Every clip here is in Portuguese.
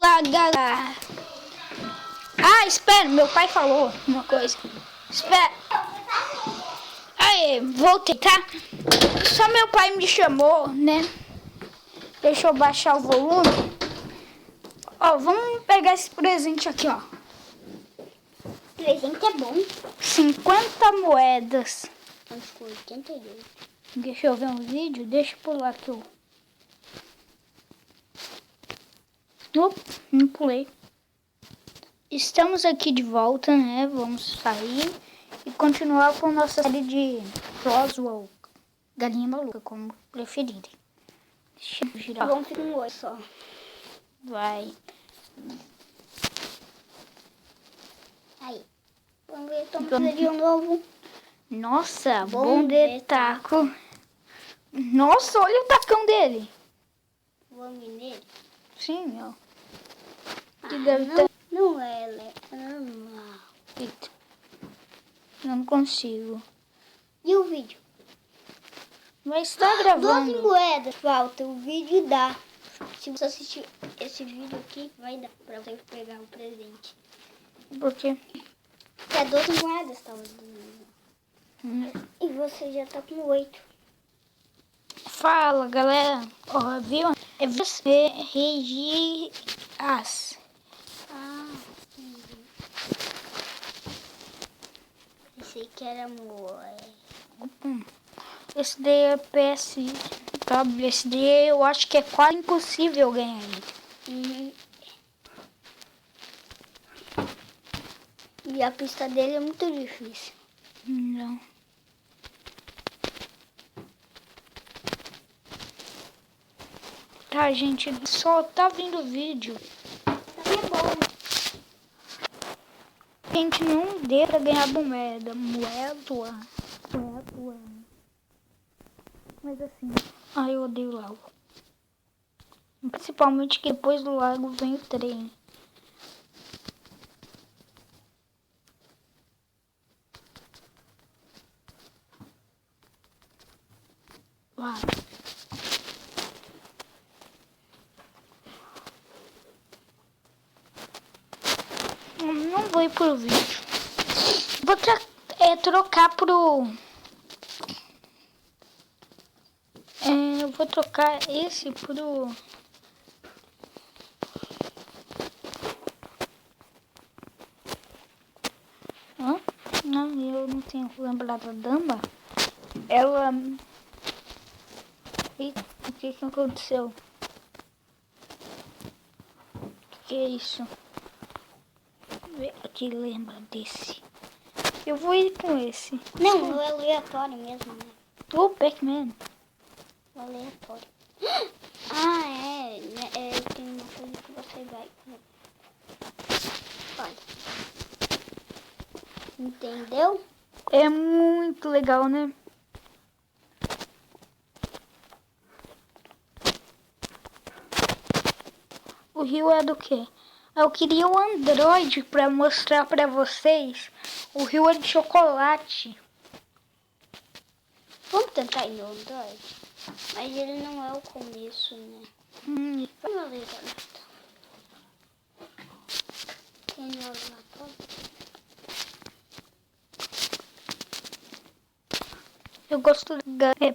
Lá, galera. Ah, espera, meu pai falou uma coisa. Espera. Aí, voltei, tá? Só meu pai me chamou, né? Deixa eu baixar o volume. Ó, vamos pegar esse presente aqui, ó. Presente é bom. 50 moedas. Acho que 82. Deixa eu ver um vídeo. Deixa eu pular aqui. Não pulei. Estamos aqui de volta, né? Vamos sair e continuar com nossa série de Roswell. Galinha maluca, como preferirem. Deixa eu girar. Vamos ficar um oi só. Vai. Aí. Vamos ver, toma de um novo. Nossa, Bom bom de taco. Nossa, olha o tacão dele. Vamos nele. Sim, ó. Que Ah, deve não, ter... não é normal. Eita. Não consigo. E o vídeo? Mas tá 12 gravando. moedas. Falta, o vídeo dá. Se você assistir esse vídeo aqui, vai dar pra você pegar o presente. Por quê? É 12 moedas, tá? E você já tá com 8. Fala, galera. Ó, viu? É você, Regias. Ah, entendi. Pensei que era moeda. Esse daí é PSW. Esse daí eu acho que é quase impossível ganhar ele. E a pista dele é muito difícil. Não. Tá, gente, só tá vindo vídeo. Também é bom. Gente, não dê pra ganhar moeda. Moeda. Mas assim, ai, eu odeio lago. Principalmente que depois do lago vem o trem. Uau. Não vou ir pro vídeo. Vou trocar pro... eu vou trocar esse pro... Hã? Não, eu não tenho lembrado da dama. Ela... Eita, o que aconteceu? O que é isso? Vê aqui, lembra desse. Eu vou ir com esse. Não, é aleatório mesmo, né? O Pac-Man. Aleatório. Ah, tem uma coisa que você vai... Olha. Entendeu? É muito legal, né? O Rio é do quê? Eu queria o Android pra mostrar pra vocês. O Rio é de chocolate. Vamos tentar ir no Android? Mas ele não é o começo, né? Vamos ler a tem no relatório? Eu gosto de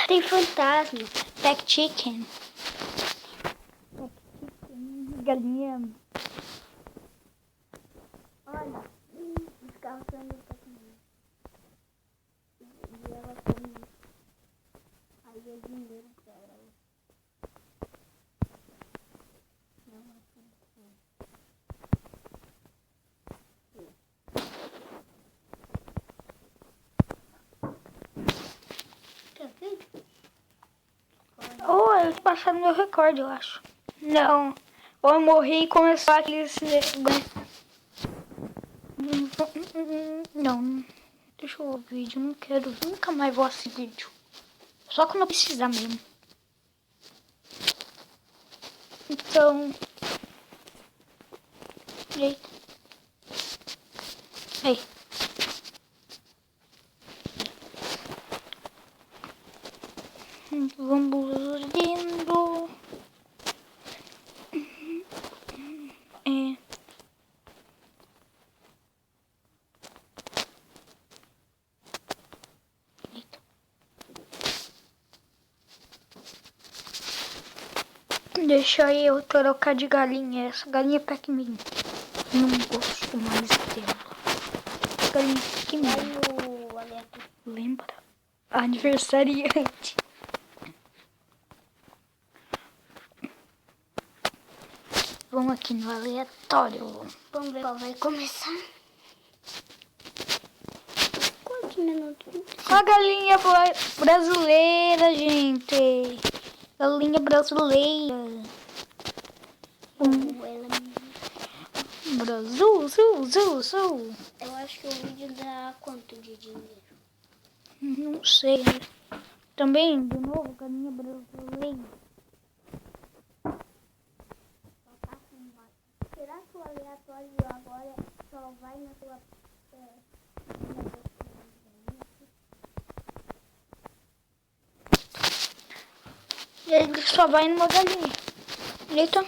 Tem fantasma. Pack Chicken. Galinha. Olha, os carros estão indo pra comer. E ela tem... Aí é dinheiro pra ela. Não, quer ver? Oh, eles passaram meu recorde, eu acho. Não. Ou eu morri e começou aqueles... Não. Deixa eu ver o vídeo. Não quero. Nunca mais vou assistir vídeo. Só quando eu precisar mesmo. Então... Eita. Aí. Vamos indo. Deixa eu trocar de galinha. Essa galinha é Pac-Man. Não gosto mais dela. Galinha Pac-Man. Vai no aleatório. Lembra? Aniversariante. Vamos aqui no aleatório. Vamos ver qual vai começar. Quantos minutos? A galinha brasileira, gente. Galinha brasileira. Brasil, Sul. Eu acho que o vídeo dá quanto de dinheiro? Não sei. Também, de novo, galinha brasileira. Será que o aleatório agora só vai na sua... Ele só vai numa galinha. Eita.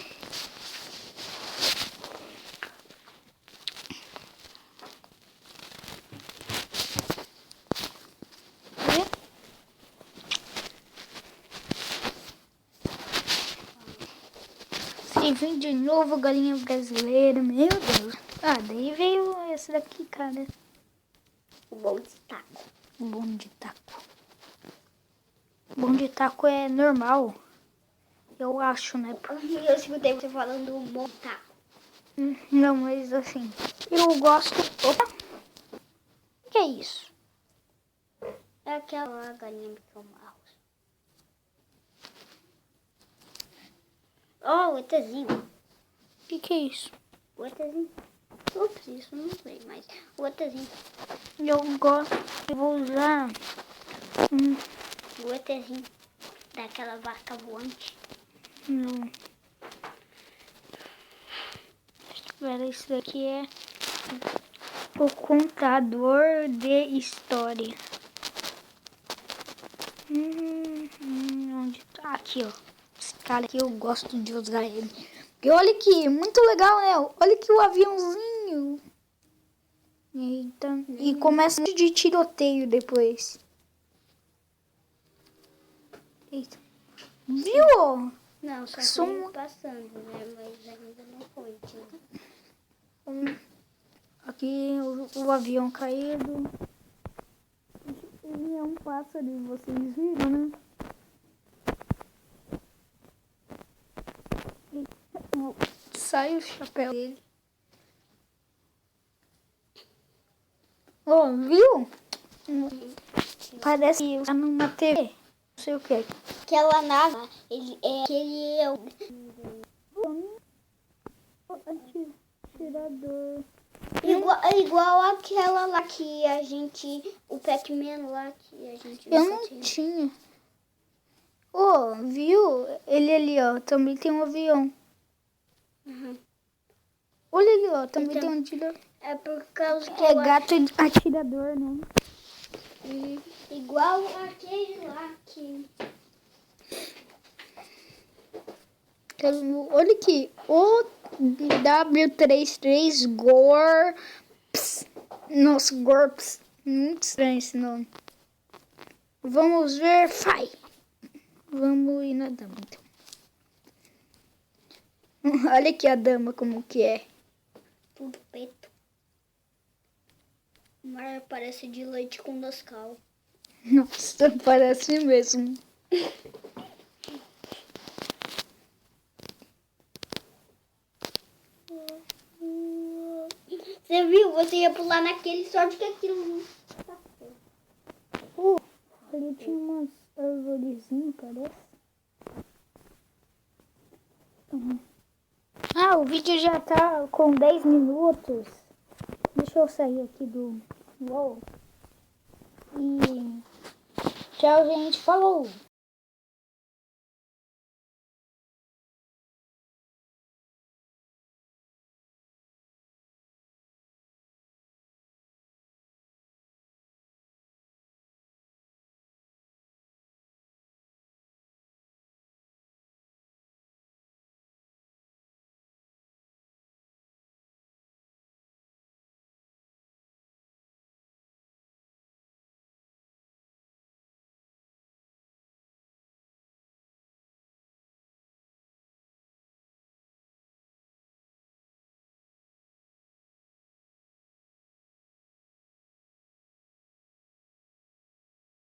Se vem de novo galinha brasileira, meu Deus. Ah, daí veio esse daqui, cara. O bom de taco. Bom de taco. Bom de taco é normal. Eu acho, né? Eu escutei você falando um bom taco. Não, mas assim, eu gosto... Opa! O que é isso? É aquela galinha Mickey Mouse. Oh, o ETzinho. O que é isso? O ETzinho. Ups, isso não sei, mas o ETzinho. Eu gosto... Eu vou usar... O ETzinho. Daquela vaca voante. Não. Espera, isso daqui é... O contador de história. Onde tá? Aqui, ó. Esse cara aqui eu gosto de usar ele. Porque olha aqui, muito legal, né? Olha aqui o aviãozinho. Eita. E começa de tiroteio depois. Eita. Viu? Não, só Som- foi passando, né? Mas ainda não foi. Aqui o avião caído. Ele é um pássaro, vocês viram, né? Sai o chapéu dele. Oh, viu? Parece que tá numa TV. Não sei o que. Aquela nave, ele é aquele... Atirador. Igual aquela lá que a gente... O Pac-Man lá que a gente... Eu não tinha. Oh, viu? Ele ali, ó. Também tem um avião. Uhum. Olha ali, ó. Também Então, tem um atirador. É por causa que... É gato atirador, né? Igual aquele lá que... Olha aqui. O W33 Gorps. Nossa, Gorps. Muito estranho esse nome. Vamos ver. Vai. Vamos ir na dama, então. Olha aqui a dama como que é. Tudo preto. O mar parece de leite com Nescau. Nossa, parece mesmo. Você viu? Você ia pular naquele sorte que aquilo... Ali tinha umas arvorezinhas, parece. Ah, o vídeo já tá com 10 minutos. Deixa eu sair aqui do UOL. E tchau, gente. Falou!